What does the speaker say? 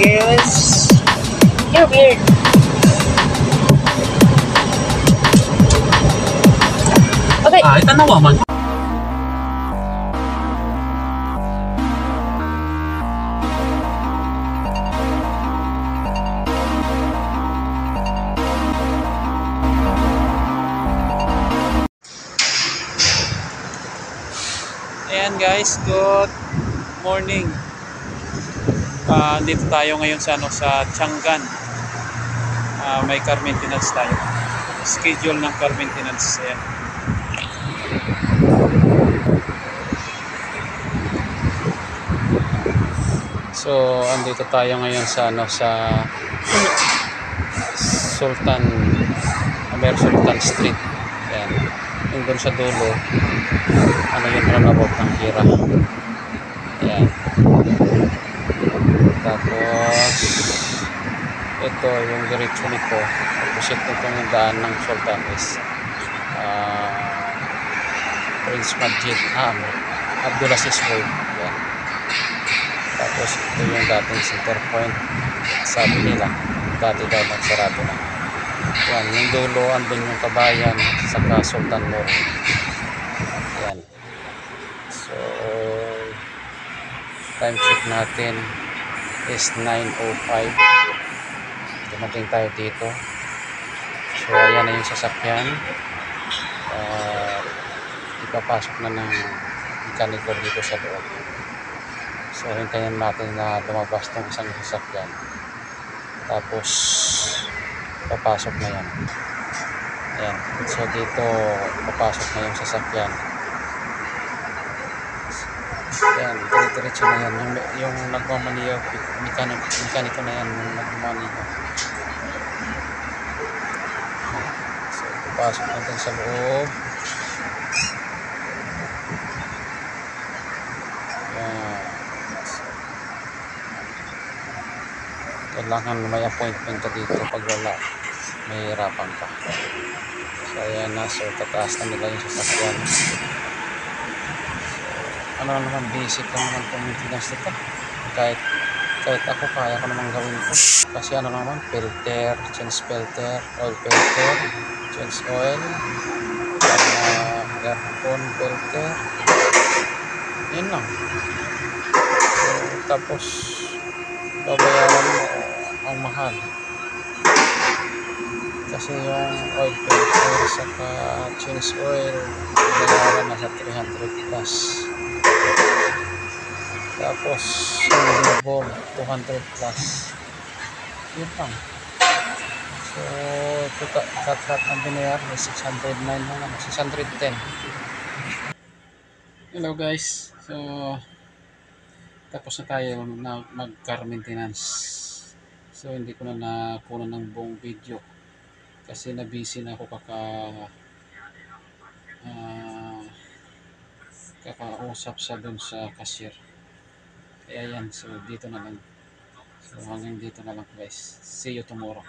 Girls, you're weird. Okay. Tanawa man. Ayan guys, good morning. Dito tayo ngayon sa Changgan. May car maintenance tayo. Schedule ng car maintenance. Ayan. So, andito tayo ngayon sa Sultan Street. Ayan. Yung doon sa dulo, yung roundabout ng Hira. Ayan. Tapos ito yung diretso nito, opposite nito yung daan ng Sultan is Prince Majid Abdulaziz Road. Ayan. Tapos ito yung dating center point. Sabi nila dati daw nagsarado na. Yan, yung dulo andun yung Kabayan saka Sultan Mall. Yan. So time check natin is 9:05. Dumating tayo dito. So ayan na yung sasakyan. Ipapasok na ng mechanical dito sa loob. So hintayin natin na lumabas tong isang sasakyan. Tapos papasok na yan. Ayan. So dito papasok na yung sasakyan. Ayan, diretso na yan. Yung nagmamaniyo, mekaniko na yan, yung nagmamaniyo. So papasok natin sa loob. Ayan. Kailangan may appointment ka dito. Pag wala, may hirapan ka. So ayan na, so tataas na nila yung sasakyan. So, naman, basic lang naman itong maintenance nito. Kahit ako, kaya ko naman gawin ito. Kasi naman, filter, change filter, oil filter, change oil, aircon filter, yun lang. So tapos babayaran mo ang mahal kasi yung oil filter saka change oil babayaran na sa 300 plus, tapos yung labor 200 plus, yun lang. So cut ang binayaran is 609 lang, 610. Hello guys, so tapos na tayo na mag car maintenance. So hindi ko na nakuha ng buong video kasi na busy na ako kakausap sa dun sa cashier. Kaya yan, so dito na lang. So hanggang dito na lang guys. See you tomorrow.